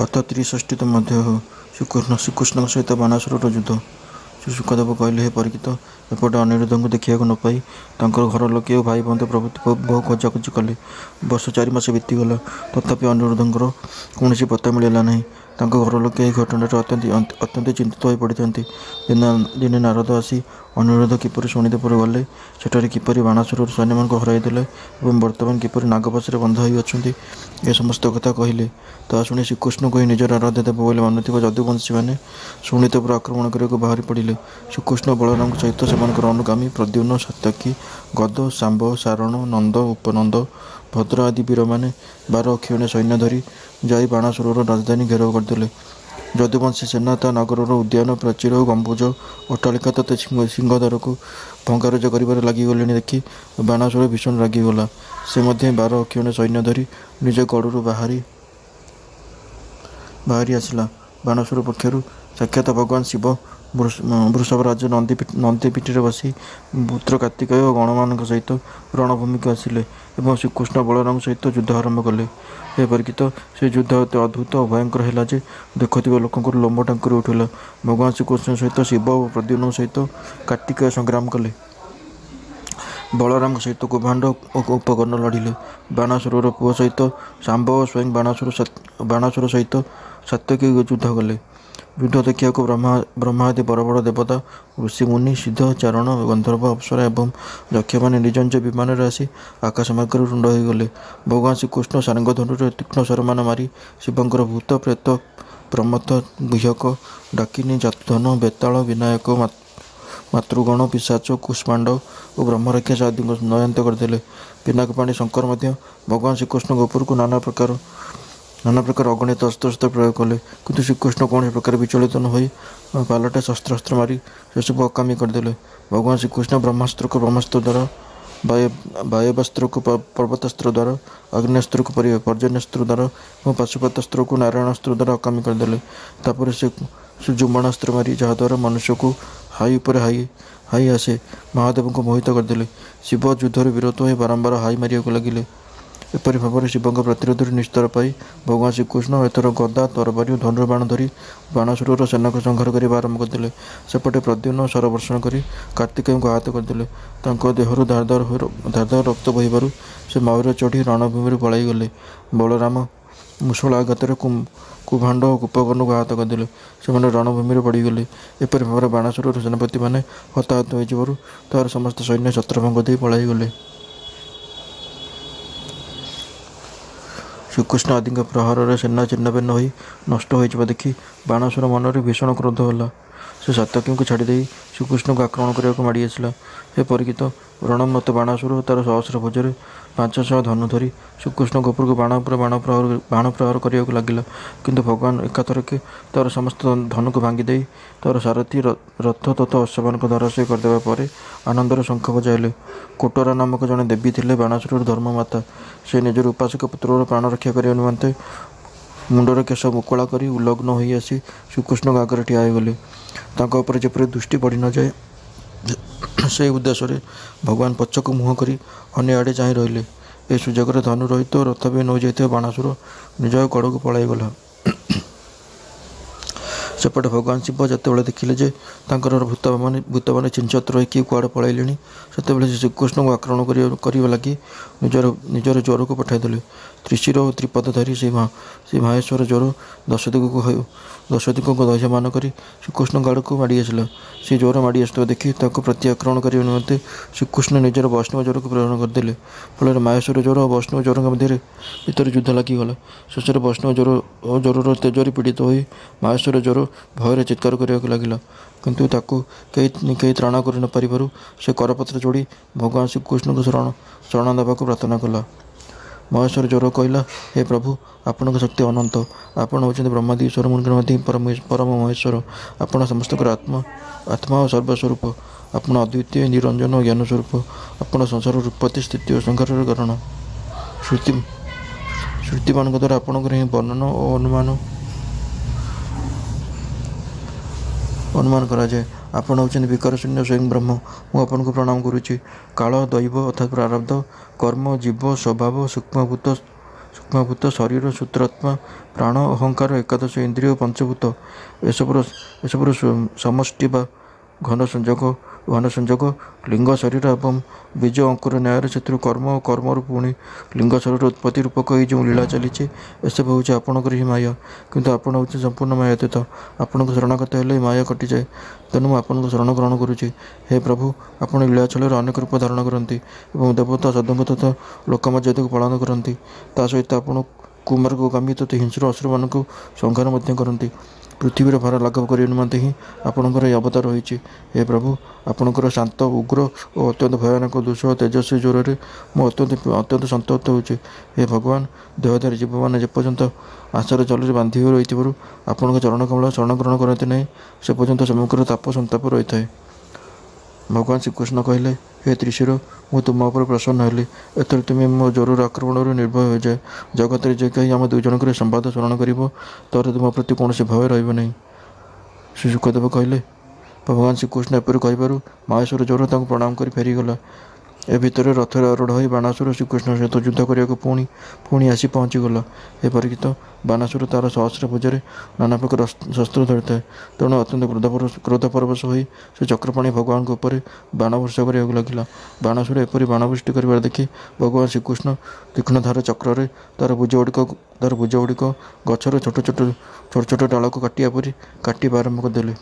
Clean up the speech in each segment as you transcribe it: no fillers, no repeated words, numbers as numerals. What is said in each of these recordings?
ଅତ 63ତମ ଅଧ୍ୟାୟ। ଶ୍ରୀକୃଷ୍ଣଙ୍କ ସହିତ ବାଣାସୁରର ଯୁଦ୍ଧ। ଶ୍ରୀ ଶୁକଦେବ କହିଲେ, ହେ ପରୀକ୍ଷିତ, ଏପଟେ ଅନିରୁଦ୍ଧଙ୍କୁ ଦେଖିବାକୁ ନ ପାଇ ତାଙ୍କର ଘର ଲୋକେ ଓ ଭାଇ ବନ୍ଧୁ ପ୍ରଭୃତି ବହୁ ଖୋଜାଖୋଜି କଲେ। ବର୍ଷ 4 ମାସ ବିତିଗଲା, ତଥାପି ଅନିରୁଦ୍ଧଙ୍କର କୌଣସି ପତ୍ତା ମିଳିଲା ନାହିଁ। ତାଙ୍କ ଘର ଲୋକେ ଏହି ଘଟଣାରେ ଅତ୍ୟନ୍ତ ଚିନ୍ତିତ ହୋଇ ପଡ଼ିଥାନ୍ତି। ଦିନେ ନାରଦ ଆସି ଅନିରୁଦ୍ଧ କିପରି ଶୁଣିଦେଇ ଗଲେ, ସେଠାରେ କିପରି ବାଣାସୁରର ସୈନ୍ୟମାନଙ୍କୁ ହରାଇ ଦେଲେ ଏବଂ ବର୍ତ୍ତମାନ କିପରି ନାଗପାଶରେ ବନ୍ଧା ହୋଇ ଅଛନ୍ତି, ଏ ସମସ୍ତ କଥା କହିଲେ। ତାହା ଶୁଣି ଶ୍ରୀକୃଷ୍ଣଙ୍କୁ ହିଁ ନିଜର ଆରାଧ୍ୟ ଦେବ ବୋଲି ମାନୁଥିବା ଯଦୁବଂଶୀମାନେ ଶୁଣିତ ଉପରେ ଆକ୍ରମଣ କରିବାକୁ ବାହାରି ପଡ଼ିଲେ। ଶ୍ରୀକୃଷ୍ଣ ବଳରାମଙ୍କ ସହିତ ସେମାନଙ୍କର ଅନୁଗାମୀ ପ୍ରଦ୍ୟୁମ୍ନ, ସାତ୍ୟକୀ, ଗଦ, ଶାମ୍ବ, ସାରଣ, ନନ୍ଦ, ଉପନନ୍ଦ, ଭଦ୍ର ଆଦି ବୀରମାନେ 12 ଅକ୍ଷୌଣୀ ସୈନ୍ୟ ଧରି ଯାଇ ବାଣାସୁରର ରାଜଧାନୀ ଘେରାଉ କରିଦେଲେ। ଯଦୁବଂଶୀ ସେନା ତା ନଗରର ଉଦ୍ୟାନ, ପ୍ରାଚୀର, ଗମ୍ବୁଜ, ଅଟ୍ଟାଳିକା ତଥା ସିଂହଦ୍ୱାରକୁ ଭଙ୍ଗାରୁଜା କରିବାରେ ଲାଗିଗଲେଣି ଦେଖି ବାଣାସୁର ଭୀଷଣ ରାଗିଗଲା। ସେ ମଧ୍ୟ 12 ଅକ୍ଷୌଣୀ ସୈନ୍ୟ ଧରି ନିଜ ଗଡ଼ରୁ ବାହାରି ଆସିଲା। ବାଣାସୁର ପକ୍ଷରୁ ସାକ୍ଷାତ ଭଗବାନ ଶିବ ବୃଷଭରାଜ ନନ୍ଦୀ ପିଠିରେ ବସି ପୁତ୍ର କାର୍ତ୍ତିକେୟ ଓ ଗଣମାନଙ୍କ ସହିତ ରଣଭୂମିକୁ ଆସିଲେ ଏବଂ ଶ୍ରୀକୃଷ୍ଣ ବଳରାମଙ୍କ ସହିତ ଯୁଦ୍ଧ ଆରମ୍ଭ କଲେ। ହେ ପରୀକ୍ଷିତ, ସେ ଯୁଦ୍ଧ ଏତେ ଅଦ୍ଭୁତ ଓ ଭୟଙ୍କର ହେଲା ଯେ ଦେଖୁଥିବା ଲୋକଙ୍କର ଲୋମ ଟାଙ୍କୁରି ଉଠିଲା। ଭଗବାନ ଶ୍ରୀକୃଷ୍ଣଙ୍କ ସହିତ ଶିବ ଓ ପ୍ରଦ୍ୟୁମ୍ନଙ୍କ ସହିତ କାର୍ତ୍ତିକେୟ ସଂଗ୍ରାମ କଲେ। ବଳରାମଙ୍କ ସହିତ କୁଭାଣ୍ଡ ଓ ଉପକର୍ଣ୍ଣ ଲଢ଼ିଲେ। ବାଣାସୁରର ପୁଅ ସହିତ ଶାମ୍ବ ଓ ସ୍ୱୟଂ ବାଣାସୁର ସହିତ ସାତ୍ୟକୀ ଯୁଦ୍ଧ କଲେ। ଯୁଦ୍ଧ ଦେଖିବାକୁ ବ୍ରହ୍ମା ଆଦି ବଡ଼ ବଡ଼ ଦେବତା, ଋଷିମୁନି, ସିଦ୍ଧ, ଚାରଣ, ଗନ୍ଧର୍ବ, ଅପ୍ସରା ଏବଂ ଯକ୍ଷମାନେ ନିଜ ନିଜ ବିମାନରେ ଆସି ଆକାଶ ମାର୍ଗରୁ ରୁଣ୍ଡ ହୋଇଗଲେ। ଭଗବାନ ଶ୍ରୀକୃଷ୍ଣ ସାରଙ୍ଗଧନୁରେ ତୀକ୍ଷ୍ଣ ଶରମାନ ମାରି ଶିବଙ୍କର ଭୂତ, ପ୍ରେତ, ପ୍ରମଥ, ଗୁହ୍ୟକ, ଡାକିନୀ, ଜାତୁଧନ, ବେତାଳ, ବିନାୟକ, ମାତୃଗଣ, ପିଶାଚ, କୁଷ୍ମାଣ୍ଡ ଓ ବ୍ରହ୍ମରାକ୍ଷସ ଆଦିଙ୍କୁ ନୟାନ୍ତ କରିଦେଲେ। ପିନାକପାଣି ଶଙ୍କର ମଧ୍ୟ ଭଗବାନ ଶ୍ରୀକୃଷ୍ଣଙ୍କ ଉପରକୁ ନାନା ପ୍ରକାର ଅଗଣିତ ଅସ୍ତ୍ରଶସ୍ତ୍ର ପ୍ରୟୋଗ କଲେ, କିନ୍ତୁ ଶ୍ରୀକୃଷ୍ଣ କୌଣସି ପ୍ରକାର ବିଚଳିତ ନ ହୋଇ ପାଲଟା ଶସ୍ତ୍ରାସ୍ତ୍ର ମାରି ସେସବୁ ଅକାମୀ କରିଦେଲେ। ଭଗବାନ ଶ୍ରୀକୃଷ୍ଣ ବ୍ରହ୍ମାସ୍ତ୍ରକୁ ବ୍ରହ୍ମାସ୍ତ୍ର ଦ୍ୱାରା, ବାୟବାସ୍ତ୍ରକୁ ପର୍ବତାସ୍ତ୍ର ଦ୍ୱାରା, ଅଗ୍ନ୍ୟାସ୍ତ୍ରକୁ ପର୍ଜନ୍ୟାସ୍ତ୍ର ଦ୍ୱାରା ଏବଂ ପାଶୁପତାସ୍ତ୍ରକୁ ନାରାୟଣାସ୍ତ୍ର ଦ୍ୱାରା ଅକାମୀ କରିଦେଲେ। ତାପରେ ସେ ଯୁମ୍ବନାସ୍ତ୍ର ମାରି, ଯାହାଦ୍ୱାରା ମନୁଷ୍ୟକୁ ହାଇ ଉପରେ ହାଇ ଆସେ, ମହାଦେବଙ୍କୁ ମୋହିତ କରିଦେଲେ। ଶିବ ଯୁଦ୍ଧରୁ ବିରତ ହୋଇ ବାରମ୍ବାର ହାଇ ମାରିବାକୁ ଲାଗିଲେ। ଏପରି ଭାବରେ ଶିବଙ୍କ ପ୍ରତିରୋଧରୁ ନିସ୍ତାର ପାଇ ଭଗବାନ ଶ୍ରୀକୃଷ୍ଣ ଏଥର ଗଦା, ତରବାରୀ ଓ ଧନୁର୍ବାଣ ଧରି ବାଣାସୁରର ସେନାକୁ ସଂହାର କରିବା ଆରମ୍ଭ କରିଦେଲେ। ସେପଟେ ପ୍ରଦ୍ୟୁମ୍ନ ଶରବର୍ଷଣ କରି କାର୍ତ୍ତିକେୟଙ୍କୁ ଆହତ କରିଦେଲେ। ତାଙ୍କ ଦେହରୁ ଧାର ଧାର ରକ୍ତ ବୋହିବାରୁ ସେ ମୟୁର ଚଢ଼ି ରଣଭୂମିରୁ ପଳାଇଗଲେ। ବଳରାମ ମୂଷଳ ଆଘାତରେ କୁଭାଣ୍ଡ ଓ ଉପକର୍ଣ୍ଣଙ୍କୁ ଆହତ କରିଦେଲେ। ସେମାନେ ରଣଭୂମିରେ ପଡ଼ିଗଲେ। ଏପରି ଭାବରେ ବାଣାସୁରର ସେନାପତିମାନେ ହତାହତ ହୋଇଯିବାରୁ ତାହାର ସମସ୍ତ ସୈନ୍ୟ ଛତ୍ରଭଙ୍ଗ ଦେଇ ପଳାଇଗଲେ। ଶ୍ରୀକୃଷ୍ଣ ଆଦିଙ୍କ ପ୍ରହାରରେ ସେନା ଛିନ୍ନଭିନ୍ନ ହୋଇ ନଷ୍ଟ ହୋଇଯିବା ଦେଖି ବାଣାସୁର ମନରେ ଭୀଷଣ କ୍ରୋଧ ହେଲା। ସେ ସାତ୍ୟକୀଙ୍କୁ ଛାଡ଼ିଦେଇ ଶ୍ରୀକୃଷ୍ଣଙ୍କୁ ଆକ୍ରମଣ କରିବାକୁ ମାଡ଼ି ଆସିଲା। ହେ ପରୀକ୍ଷିତ, ରଣୋନ୍ମତ୍ତ ବାଣାସୁର ତାର ସହସ୍ର ଭୁଜରେ 500 ଧନୁ ଧରି ଶ୍ରୀକୃଷ୍ଣଙ୍କ ଉପରକୁ ବାଣ ଉପରେ ବାଣ ପ୍ରହାର କରିବାକୁ ଲାଗିଲା, କିନ୍ତୁ ଭଗବାନ ଏକାଥରକେ ତାର ସମସ୍ତ ଧନୁକୁ ଭାଙ୍ଗି ଦେଇ ତାର ସାରଥୀ, ରଥ ତଥା ଅଶ୍ୱମାନଙ୍କ ଧରାଶୟ କରିଦେବା ପରେ ଆନନ୍ଦରେ ଶଙ୍ଖ ବଜାଇଲେ। କୋଟରା ନାମକ ଜଣେ ଦେବୀ ଥିଲେ ବାଣାସୁରର ଧର୍ମମାତା। ସେ ନିଜର ଉପାସକ ପୁତ୍ରର ପ୍ରାଣ ରକ୍ଷା କରିବା ନିମନ୍ତେ ମୁଣ୍ଡର କେଶ ମୁକୁଳା କରି ଉଲଗ୍ନ ହୋଇ ଆସି ଶ୍ରୀକୃଷ୍ଣଙ୍କ ଆଗରେ ଠିଆ ହୋଇଗଲେ। ତାଙ୍କ ଉପରେ ଯେପରି ଦୃଷ୍ଟି ପଡ଼ି ନଯାଏ ସେହି ଉଦ୍ଦେଶ୍ୟରେ ଭଗବାନ ପଛକୁ ମୁହଁ କରି ଅନ୍ୟ ଆଡ଼େ ଚାହିଁ ରହିଲେ। ଏ ସୁଯୋଗରେ ଧନୁ ରହିତ ରଥ ବି ନେଇଯାଇଥିବା ବାଣାସୁର ନିଜ ଗଡ଼କୁ ପଳାଇଗଲା। ସେପଟେ ଭଗବାନ ଶିବ ଯେତେବେଳେ ଦେଖିଲେ ଯେ ତାଙ୍କର ଭୂତମାନେ ଛିନ୍ଛତ୍ର ହୋଇ କିଏ କୁଆଡ଼େ ପଳାଇଲେଣି, ସେତେବେଳେ ସେ ଶ୍ରୀକୃଷ୍ଣଙ୍କୁ ଆକ୍ରମଣ କରିବା ଲାଗି ନିଜର ଜ୍ୱରକୁ ପଠାଇଦେଲେ। ତ୍ରିଶିର ଓ ତ୍ରିପଦଧାରୀ ସେ ମାହେଶ୍ୱର ଜ୍ୱର ଦଶଦିଗକୁ ଦହ୍ୟମାନ କରି ଶ୍ରୀକୃଷ୍ଣଙ୍କ ଆଡ଼କୁ ମାଡ଼ି ଆସିଲା। ସେ ଜ୍ୱର ମାଡ଼ି ଆସୁଥିବା ଦେଖି ତାକୁ ପ୍ରତି ଆକ୍ରମଣ କରିବା ନିମନ୍ତେ ଶ୍ରୀକୃଷ୍ଣ ନିଜର ବୈଷ୍ଣବ ଜ୍ୱରକୁ ପ୍ରେରଣ କରିଦେଲେ। ଫଳରେ ମାହେଶ୍ୱର ଜ୍ୱର ଓ ବୈଷ୍ଣବ ଜ୍ୱରଙ୍କ ଭିତରେ ଯୁଦ୍ଧ ଲାଗିଗଲା। ଶେଷରେ ବୈଷ୍ଣବ ଜ୍ୱରର ତେଜରେ ପୀଡ଼ିତ ହୋଇ ମାହେଶ୍ୱର ଜ୍ୱର ଭୟରେ ଚିତ୍କାର କରିବାକୁ ଲାଗିଲା, କିନ୍ତୁ ତାକୁ କେହି ତ୍ରାଣ କରି ନ ପାରିବାରୁ ସେ କରପତ୍ର ଯୋଡ଼ି ଭଗବାନ ଶ୍ରୀକୃଷ୍ଣଙ୍କୁ ଶରଣ ଦେବାକୁ ପ୍ରାର୍ଥନା କଲା। ମହେଶ୍ୱର ଜ୍ୱର କହିଲା, ହେ ପ୍ରଭୁ, ଆପଣଙ୍କ ଶକ୍ତି ଅନନ୍ତ। ଆପଣ ହେଉଛନ୍ତି ବ୍ରହ୍ମାଦି ଈଶ୍ୱରମାନଙ୍କ ମଧ୍ୟ ପରମ ମହେଶ୍ୱର। ଆପଣ ସମସ୍ତଙ୍କର ଆତ୍ମା ଓ ସର୍ବସ୍ୱରୂପ। ଆପଣ ଅଦ୍ୱିତୀୟ, ନିରଞ୍ଜନ ଓ ଜ୍ଞାନ ସ୍ୱରୂପ। ଆପଣ ସଂସାରର ଉତ୍ପତ୍ତି, ସ୍ଥିତି ଓ ସଂହାରର କାରଣ। ଶ୍ରୁତିମାନଙ୍କ ଦ୍ୱାରା ଆପଣଙ୍କର ହିଁ ବର୍ଣ୍ଣନ ଓ ଅନୁମାନ କରାଯାଏ। ଆପଣ ହେଉଛନ୍ତି ବିକାର ଶୂନ୍ୟ ସ୍ୱୟଂ ବ୍ରହ୍ମ। ମୁଁ ଆପଣଙ୍କୁ ପ୍ରଣାମ କରୁଛି। କାଳ, ଦୈବ ଅର୍ଥାତ୍ ପ୍ରାରବ୍ଧ, କର୍ମ, ଜୀବ, ସ୍ୱଭାବ, ସୂକ୍ଷ୍ମଭୂତ ସୂକ୍ଷ୍ମଭୂତ ଶରୀର ସୂତ୍ରାତ୍ମା ପ୍ରାଣ ଅହଙ୍କାର ଏକାଦଶ ଇନ୍ଦ୍ରିୟ ପଞ୍ଚଭୂତ ଏସବୁର ସମଷ୍ଟି ବା ଘନ ସଂଯୋଗ ଲିଙ୍ଗ ଶରୀର ଏବଂ ବୀଜ ଅଙ୍କୁର ନ୍ୟାୟରେ ସେଥିରୁ କର୍ମ ଓ କର୍ମରୁ ପୁଣି ଲିଙ୍ଗ ଶରୀର ଉତ୍ପତ୍ତି ରୂପକ ଏଇ ଯେଉଁ ଲୀଳା ଚାଲିଛି ଏସବୁ ହେଉଛି ଆପଣଙ୍କର ହିଁ ମାୟା। କିନ୍ତୁ ଆପଣ ହେଉଛନ୍ତି ସମ୍ପୂର୍ଣ୍ଣ ମାୟାତୀତ। ଆପଣଙ୍କ ଶରଣାଗତ ହେଲେ ମାୟା କଟିଯାଏ। ତେଣୁ ମୁଁ ଆପଣଙ୍କୁ ଶରଣ ଗ୍ରହଣ କରୁଛି। ହେ ପ୍ରଭୁ, ଆପଣ ଲୀଳା ଛଳରେ ଅନେକ ରୂପ ଧାରଣ କରନ୍ତି ଏବଂ ଦେବତା ସାଧୁଙ୍କ ତଥା ଲୋକମର୍ଯ୍ୟାଦାକୁ ପାଳନ କରନ୍ତି। ତା ସହିତ ଆପଣ କୁମାର୍ଗଗାମୀ ତଥା ହିଂସ୍ର ଅସୁରମାନଙ୍କୁ ସଂହାର ମଧ୍ୟ କରନ୍ତି। ପୃଥିବୀର ଭାର ଲାଘବ କରିବା ନିମନ୍ତେ ହିଁ ଆପଣଙ୍କର ଏହି ଅବତାର ରହିଛି। ହେ ପ୍ରଭୁ, ଆପଣଙ୍କର ଶାନ୍ତ ଉଗ୍ର ଓ ଅତ୍ୟନ୍ତ ଭୟାନକ ଦୃଶ୍ୟ ଓ ତେଜସ୍ୱୀ ଜ୍ୱରରେ ମୁଁ ଅତ୍ୟନ୍ତ ସନ୍ତପ୍ତ ହେଉଛି। ହେ ଭଗବାନ, ଦେହଧାରୀ ଜୀବମାନେ ଯେପର୍ଯ୍ୟନ୍ତ ଆଶାର ଜଲରେ ବାନ୍ଧି ହୋଇ ରହିଥିବାରୁ ଆପଣଙ୍କ ଚରଣକମଳ ଶରଣ ଗ୍ରହଣ କରନ୍ତି ନାହିଁ ସେ ପର୍ଯ୍ୟନ୍ତ ସେମାନଙ୍କର ତାପ ସନ୍ତାପ ରହିଥାଏ। ଭଗବାନ ଶ୍ରୀକୃଷ୍ଣ କହିଲେ, ହେ ତ୍ରିଶୂର, ମୁଁ ତୁମ ଉପରେ ପ୍ରସନ୍ନ ହେଲି। ଏଥର ତୁମେ ମୋ ଜ୍ୱରର ଆକ୍ରମଣରୁ ନିର୍ଭୟ ହୋଇଯାଏ। ଜଗତରେ ଯେ କେହି ଆମ ଦୁଇ ଜଣଙ୍କର ସମ୍ବାଦ ସ୍ମରଣ କରିବ ତାର ତୁମ ପ୍ରତି କୌଣସି ଭୟ ରହିବ ନାହିଁ। ଶ୍ରୀ ଶୁକଦେବ କହିଲେ, ଭଗବାନ ଶ୍ରୀକୃଷ୍ଣ ଏପରି କହିବାରୁ ମହେଶ୍ୱର ଜ୍ୱର ତାଙ୍କୁ ପ୍ରଣାମ କରି ଫେରିଗଲା। ଏ ଭିତରେ ରଥରେ ଆରୂଢ଼ ହୋଇ ବାଣାସୁର ଶ୍ରୀକୃଷ୍ଣଙ୍କ ସହିତ ଯୁଦ୍ଧ କରିବାକୁ ପୁଣି ଆସି ପହଞ୍ଚିଗଲା। ହେ ପରୀକ୍ଷିତ, ବାଣାସୁର ତାର ସହସ୍ର ଭୁଜରେ ନାନା ପ୍ରକାର ଶସ୍ତ୍ର ଧରିଥାଏ। ତେଣୁ ଅତ୍ୟନ୍ତ କ୍ରୋଧପରବଶ ହୋଇ ସେ ଚକ୍ରପାଣି ଭଗବାନଙ୍କ ଉପରେ ବାଣ ବର୍ଷା କରିବାକୁ ଲାଗିଲା। ବାଣାସୁର ଏପରି ବାଣବୃଷ୍ଟି କରିବାର ଦେଖି ଭଗବାନ ଶ୍ରୀକୃଷ୍ଣ ତୀକ୍ଷ୍ଣଧାର ଚକ୍ରରେ ତାର ଭୁଜଗୁଡ଼ିକ ଗଛର ଛୋଟ ଡାଳକୁ କାଟିବା ଆରମ୍ଭ କରିଦେଲେ।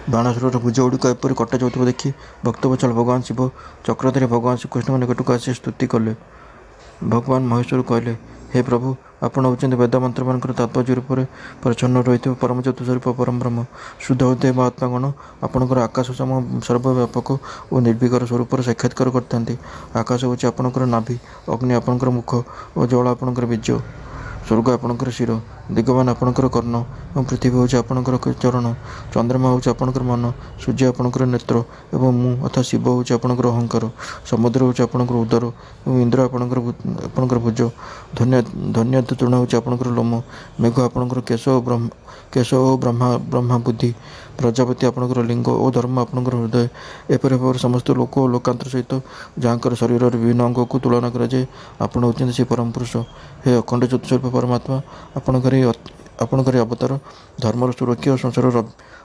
ବାଣାସୁରର ଭୁଜଗୁଡ଼ିକ ଏପରି କଟାଯାଉଥିବା ଦେଖି ଭକ୍ତବତ୍ସଳ ଭଗବାନ ଶିବ ଚକ୍ରଧାରୀ ଭଗବାନ ଶ୍ରୀକୃଷ୍ଣଙ୍କ ନିକଟକୁ ଆସି ସ୍ତୁତି କଲେ। ଭଗବାନ ମହେଶ୍ୱର କହିଲେ, ହେ ପ୍ରଭୁ, ଆପଣ ହେଉଛନ୍ତି ବେଦମନ୍ତ୍ରମାନଙ୍କର ତାତ୍ପର୍ଯ୍ୟ ରୂପରେ ପରିଚ୍ଛନ୍ନ ରହିଥିବା ପରମ ଜ୍ୟୋତିସ୍ୱରୂପ ପରମ ବ୍ରହ୍ମ। ଶୁଦ୍ଧ ହୃଦୟ ମହାତ୍ମାଗଣ ଆପଣଙ୍କର ଆକାଶ ସମ ସର୍ବବ୍ୟାପକ ଓ ନିର୍ବିକାର ସ୍ୱରୂପର ସାକ୍ଷାତକାର କରିଥାନ୍ତି। ଆକାଶ ହେଉଛି ଆପଣଙ୍କର ନାଭି, ଅଗ୍ନି ଆପଣଙ୍କର ମୁଖ ଓ ଜଳ ଆପଣଙ୍କର ବୀଜ, ସ୍ୱର୍ଗ ଆପଣଙ୍କର ଶିର, ଦିଗମାନ ଆପଣଙ୍କର କର୍ଣ୍ଣ ଏବଂ ପୃଥିବୀ ହେଉଛି ଆପଣଙ୍କର ଚରଣ। ଚନ୍ଦ୍ରମା ହେଉଛି ଆପଣଙ୍କର ମନ, ସୂର୍ଯ୍ୟ ଆପଣଙ୍କର ନେତ୍ର ଏବଂ ମୁଁ ଅର୍ଥାତ୍ ଶିବ ହେଉଛି ଆପଣଙ୍କର ଅହଙ୍କାର। ସମୁଦ୍ର ହେଉଛି ଆପଣଙ୍କର ଉଦର ଏବଂ ଇନ୍ଦ୍ର ଆପଣଙ୍କର ଭୁଜ। ଧନ୍ୟ ତୃଣ ହେଉଛି ଆପଣଙ୍କର ଲୋମ, ମେଘ ଆପଣଙ୍କର କେଶ ଓ ବ୍ରହ୍ମା ବୁଦ୍ଧି, ପ୍ରଜାପତି ଆପଣଙ୍କର ଲିଙ୍ଗ ଓ ଧର୍ମ ଆପଣଙ୍କର ହୃଦୟ। ଏପରି ଭାବରେ ସମସ୍ତ ଲୋକ ଓ ଲୋକାନ୍ତର ସହିତ ଯାହାଙ୍କର ଶରୀରର ବିଭିନ୍ନ ଅଙ୍ଗକୁ ତୁଳନା କରାଯାଏ ଆପଣ ହେଉଛନ୍ତି ସେ ପରମ ପୁରୁଷ। ହେ ଅଖଣ୍ଡ ଜ୍ୟୋତିସ୍ୱରୂପ ପରମାତ୍ମା, ଆପଣଙ୍କର ଅବତାର ଧର୍ମର ସୁରକ୍ଷା ଓ ସଂସାରର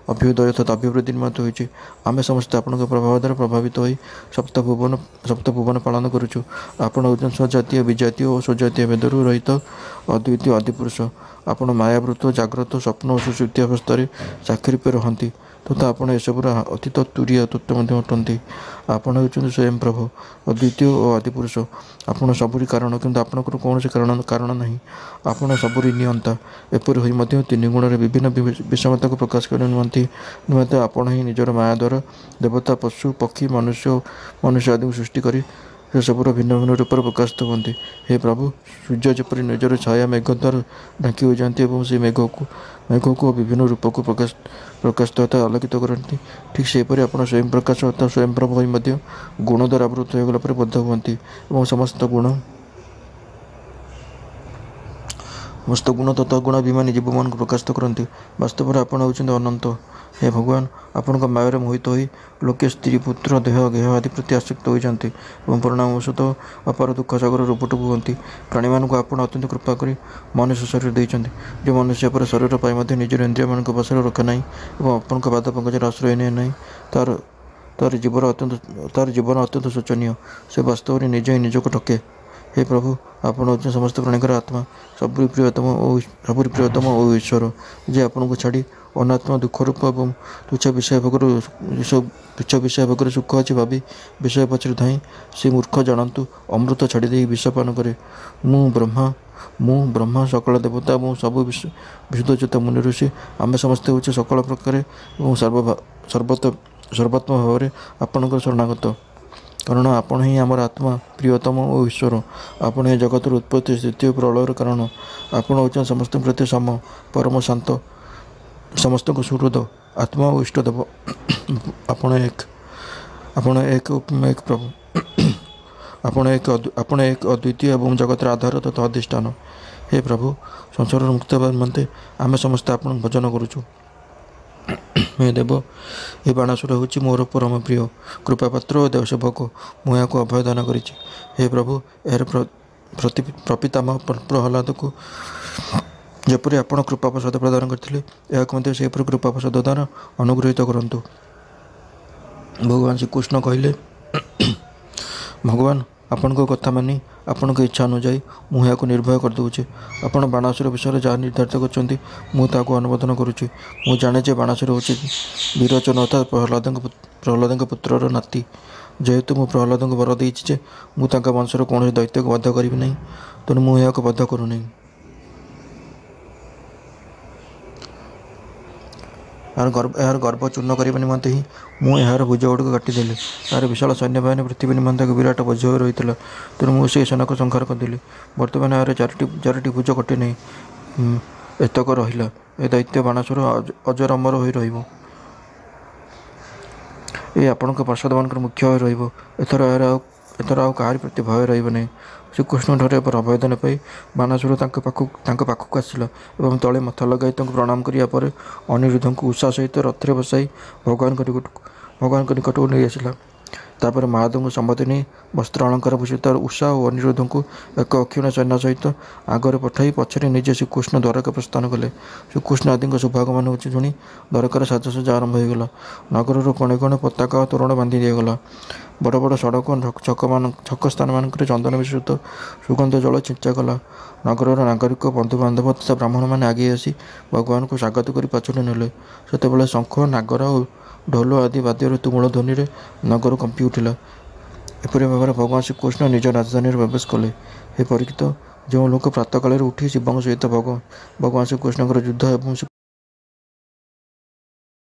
ଅଭ୍ୟୁଦୟ ତଥା ଅଭିବୃଦ୍ଧି ନିମନ୍ତେ ହୋଇଛି। ଆମେ ସମସ୍ତେ ଆପଣଙ୍କ ପ୍ରଭାବ ଦ୍ୱାରା ପ୍ରଭାବିତ ହୋଇ ସପ୍ତଭୁବନ ପାଳନ କରୁଛୁ। ଆପଣ ହେଉଛନ୍ତି ସ୍ୱଜାତୀୟ, ବିଜାତୀୟ ଓ ସ୍ୱଜାତୀୟ ଭେଦରୁ ରହିତ ଅଦ୍ୱିତୀୟ ଆଦିପୁରୁଷ। ଆପଣ ମାୟାବୃତ, ଜାଗ୍ରତ, ସ୍ୱପ୍ନ ଓ ସୁଷୁପ୍ତି ଅବସ୍ଥାରେ ସାକ୍ଷୀ ରୂପେ ରହନ୍ତି ତଥା ଆପଣ ଏସବୁର ଅତୀତ ତୁରୀୟ ତତ୍ତ୍ୱ ମଧ୍ୟ ଅଟନ୍ତି। ଆପଣ ହେଉଛନ୍ତି ସ୍ୱୟଂ ପ୍ରଭୁ, ଅଦ୍ୱିତୀୟ ଓ ଆଦିପୁରୁଷ। ଆପଣ ସବୁରି କାରଣ, କିନ୍ତୁ ଆପଣଙ୍କର କୌଣସି କାରଣ ନାହିଁ। ଆପଣ ସବୁରି ନିୟନ୍ତା। ଏପରି ହୋଇ ମଧ୍ୟ ତିନି ଗୁଣରେ ବିଭିନ୍ନ ବିଷମତାକୁ ପ୍ରକାଶ କରିବା ନିମନ୍ତେ ଆପଣ ହିଁ ନିଜର ମାୟା ଦ୍ୱାରା ଦେବତା, ପଶୁ, ପକ୍ଷୀ, ମନୁଷ୍ୟ ଆଦିକୁ ସୃଷ୍ଟି କରି ସେସବୁର ଭିନ୍ନ ଭିନ୍ନ ରୂପରେ ପ୍ରକାଶିତ ହୁଅନ୍ତି। ହେ ପ୍ରଭୁ, ସୂର୍ଯ୍ୟ ଯେପରି ନିଜର ଛାୟା ମେଘ ଦ୍ୱାରା ଢାଙ୍କି ହୋଇଯାଆନ୍ତି ଏବଂ ସେ ମେଘକୁ ବିଭିନ୍ନ ରୂପକୁ ପ୍ରକାଶିତ ତଥା ଆଲୋକିତ କରନ୍ତି, ଠିକ୍ ସେହିପରି ଆପଣ ସ୍ୱୟଂ ପ୍ରକାଶ ଅର୍ଥାତ୍ ସ୍ୱୟଂ ପ୍ରଭୁ ହୋଇ ମଧ୍ୟ ଗୁଣ ଦ୍ୱାରା ଆବୃତ ହୋଇଗଲା ପରେ ବଦ୍ଧ ହୁଅନ୍ତି ଏବଂ ସମସ୍ତ ଗୁଣ ତଥା ଗୁଣାଭିମାନୀ ଜୀବମାନଙ୍କୁ ପ୍ରକାଶିତ କରନ୍ତି। ବାସ୍ତବରେ ଆପଣ ହେଉଛନ୍ତି ଅନନ୍ତ। ହେ ଭଗବାନ, ଆପଣଙ୍କ ମାୟାରେ ମୋହିତ ହୋଇ ଲୋକେ ସ୍ତ୍ରୀ, ପୁତ୍ର, ଦେହ, ଗେହ ଆଦି ପ୍ରତି ଆସକ୍ତ ହୋଇଯାନ୍ତି ଏବଂ ପରିଣାମବଶତଃ ଅପାର ଦୁଃଖ ସାଗରରେ ଉବୁଟବୁ ହୁଅନ୍ତି। ପ୍ରାଣୀମାନଙ୍କୁ ଆପଣ ଅତ୍ୟନ୍ତ କୃପା କରି ମନୁଷ୍ୟ ଶରୀର ଦେଇଛନ୍ତି। ଯେଉଁ ମନୁଷ୍ୟ ପର ଶରୀର ପାଇ ମଧ୍ୟ ନିଜର ଇନ୍ଦ୍ରିୟମାନଙ୍କ ବଶରେ ରଖେ ନାହିଁ ଏବଂ ଆପଣଙ୍କ ପାଦ ପଙ୍କଜରେ ଆଶ୍ରୟ ନିଏ ନାହିଁ, ତାର ଜୀବନ ଅତ୍ୟନ୍ତ ଶୋଚନୀୟ। ସେ ବାସ୍ତବରେ ନିଜେ ହିଁ ନିଜକୁ ଠକେ। ହେ ପ୍ରଭୁ, ଆପଣ ହେଉଛନ୍ତି ସମସ୍ତ ପ୍ରାଣୀଙ୍କର ଆତ୍ମା, ସବୁରି ପ୍ରିୟତମ ଓ ଈଶ୍ୱର। ଯେ ଆପଣଙ୍କୁ ଛାଡ଼ି ଅନାତ୍ମା, ଦୁଃଖରୂପ ଏବଂ ତୁଚ୍ଛ ବିଷୟ ଭୋଗରେ ସୁଖ ଅଛି ଭାବି ବିଷୟ ପଛରେ ଧାଇଁ ସେ ମୂର୍ଖ ଜାଣନ୍ତୁ ଅମୃତ ଛାଡ଼ିଦେଇ ବିଷ ପାନ କରେ। ମୁଁ ବ୍ରହ୍ମା, ସକଳ ଦେବତା ଏବଂ ସବୁ ବିଶୁଦ୍ଧଚିତ୍ତ ମୁନି ଋଷି ଆମେ ସମସ୍ତେ ହେଉଛୁ ସକଳ ପ୍ରକାରେ ଏବଂ ସର୍ବାତ୍ମ ଭାବରେ ଆପଣଙ୍କର ଶରଣାଗତ। କାରଣ ଆପଣ ହିଁ ଆମର ଆତ୍ମା, ପ୍ରିୟତମ ଓ ଈଶ୍ୱର। ଆପଣ ହିଁ ଜଗତର ଉତ୍ପତ୍ତି, ସ୍ଥିତି ଓ ପ୍ରଳୟର କାରଣ। ଆପଣ ହେଉଛନ୍ତି ସମସ୍ତଙ୍କ ପ୍ରତି ସମ, ପରମ ଶାନ୍ତ, ସମସ୍ତଙ୍କ ସୁହୃଦ, ଆତ୍ମା ଓ ଇଷ୍ଟଦେବ। ଆପଣ ଏକ ପ୍ରଭୁ। ଆପଣ ଏକ ଅଦ୍ୱିତୀୟ ଏବଂ ଜଗତର ଆଧାର ତଥା ଅଧିଷ୍ଠାନ। ହେ ପ୍ରଭୁ, ସଂସାରରୁ ମୁକ୍ତ ହେବା ନିମନ୍ତେ ଆମେ ସମସ୍ତେ ଆପଣଙ୍କୁ ଭଜନ କରୁଛୁ। ହେ ଦେବ, ଏ ବାଣାସୁର ହେଉଛି ମୋର ପରମ ପ୍ରିୟ କୃପାପାତ୍ର ଓ ଦେବସେବକ। ମୁଁ ଏହାକୁ ଅଭୟ ଦାନ କରିଛି। ହେ ପ୍ରଭୁ, ଏହାର ପ୍ରପିତାମହ ପ୍ରହ୍ଲାଦକୁ ଯେପରି ଆପଣ କୃପାପ୍ରସାଦ ପ୍ରଦାନ କରିଥିଲେ, ଏହାକୁ ମଧ୍ୟ ସେହିପରି କୃପାପ୍ରସାଦ ଦ୍ୱାରା ଅନୁଗୃହୀତ କରନ୍ତୁ। ଭଗବାନ ଶ୍ରୀକୃଷ୍ଣ କହିଲେ, ଭଗବାନ, ଆପଣଙ୍କ କଥା ମାନି ଆପଣଙ୍କ ଇଚ୍ଛା ଅନୁଯାୟୀ ମୁଁ ଏହାକୁ ନିର୍ଭୟ କରିଦେଉଛି। ଆପଣ ବାଣାସୁର ବିଷୟରେ ଯାହା ନିର୍ଦ୍ଧାରିତ କରିଛନ୍ତି ମୁଁ ତାହାକୁ ଅନୁମୋଦନ କରୁଛି। ମୁଁ ଜାଣେ ଯେ ବାଣାସୁର ହେଉଛି ବିରୋଚନ ଅର୍ଥାତ୍ ପ୍ରହ୍ଲାଦଙ୍କ ପୁତ୍ରର ନାତି। ଯେହେତୁ ମୁଁ ପ୍ରହ୍ଲାଦଙ୍କୁ ବର ଦେଇଛି ଯେ ମୁଁ ତାଙ୍କ ବଂଶର କୌଣସି ଦୈତ୍ୟକୁ ବଧ କରିବି ନାହିଁ, ତେଣୁ ମୁଁ ଏହାକୁ ବଧ କରୁନାହିଁ। ଏହାର ଗର୍ବ ଚୂର୍ଣ୍ଣ କରିବା ନିମନ୍ତେ ହିଁ ମୁଁ ଏହାର ଭୁଜଗୁଡ଼ିକୁ କାଟିଦେଲି। ଏହାର ବିଶାଳ ସୈନ୍ୟବାହିନୀ ପୃଥିବୀ ନିମନ୍ତେ ଏକ ବିରାଟ ବୋଝ ହୋଇ ରହିଥିଲା, ତେଣୁ ମୁଁ ସେହି ସେନାକୁ ସଂହାର କରିଦେଲି। ବର୍ତ୍ତମାନ ଏହାର ଚାରିଟି ଭୁଜ କଟି ନାହିଁ, ଏତକ ରହିଲା। ଏ ଦୈତ୍ୟ ବାଣାସୁର ଅଜର ଅମର ହୋଇ ରହିବ। ଏ ଆପଣଙ୍କ ପାର୍ଷଦମାନଙ୍କର ମୁଖ୍ୟ ହୋଇ ରହିବ। ଏଥର ଆଉ କାହାରି ପ୍ରତି ଭୟ ରହିବ ନାହିଁ। ଶ୍ରୀକୃଷ୍ଣଙ୍କଠାରୁ ଏପରି ଅଭୟଦାନ ପାଇ ବାଣାସୁର ତାଙ୍କ ପାଖକୁ ଆସିଲା ଏବଂ ତଳେ ମଥା ଲଗାଇ ତାଙ୍କୁ ପ୍ରଣାମ କରିବା ପରେ ଅନିରୁଦ୍ଧଙ୍କୁ ଉଷା ସହିତ ରଥରେ ବସାଇ ଭଗବାନଙ୍କ ନିକଟକୁ ନେଇ ଆସିଲା। ତାପରେ ମହାଦେବଙ୍କୁ ସମ୍ମତି ନେଇ ବସ୍ତ୍ର ଅଳଙ୍କାର ଭୂଷିତ ଉଷା ଓ ଅନିରୁଦ୍ଧଙ୍କୁ ଏକ ଅକ୍ଷୀଣ ସୈନ୍ୟ ସହିତ ଆଗରେ ପଠାଇ ପଛରେ ନିଜେ ଶ୍ରୀକୃଷ୍ଣ ଦ୍ୱାରକା ପ୍ରସ୍ଥାନ କଲେ। ଶ୍ରୀକୃଷ୍ଣ ଆଦିଙ୍କ ଶୁଭାଗମନ ଶୁଣି ଦ୍ୱାରକାର ସାଜସଜ୍ଜା ଆରମ୍ଭ ହୋଇଗଲା। ନଗରର କୋଣେ କୋଣେ ପତାକା ଓ ତୋରଣ ବାନ୍ଧି ଦିଆଗଲା। ବଡ଼ ବଡ଼ ସଡ଼କ ଓ ଛକ ସ୍ଥାନମାନଙ୍କରେ ଚନ୍ଦନ ମିଶ୍ରିତ ସୁଗନ୍ଧ ଜଳ ଛିଞ୍ଚାଗଲା। ନଗରର ନାଗରିକ, ବନ୍ଧୁବାନ୍ଧବ ତଥା ବ୍ରାହ୍ମଣମାନେ ଆଗେଇ ଆସି ଭଗବାନଙ୍କୁ ସ୍ୱାଗତ କରି ପାଛୋଟି ନେଲେ। ସେତେବେଳେ ଶଙ୍ଖ, ନାଗରା ଓ ଢୋଲ ଆଦି ବାଦ୍ୟର ତୁମୁଳ ଧ୍ୱନିରେ ନଗର କମ୍ପି ଉଠିଲା। ଏପରି ଭାବରେ ଭଗବାନ ଶ୍ରୀକୃଷ୍ଣ ନିଜ ରାଜଧାନୀରେ ପ୍ରବେଶ କଲେ। ହେ ପରୀକ୍ଷିତ, ଯେଉଁ ଲୋକ ପ୍ରାତଃକାଳରେ ଉଠି ଶିବଙ୍କ ସହିତ ଭଗବାନ ଶ୍ରୀକୃଷ୍ଣଙ୍କର ଯୁଦ୍ଧ ଏବଂ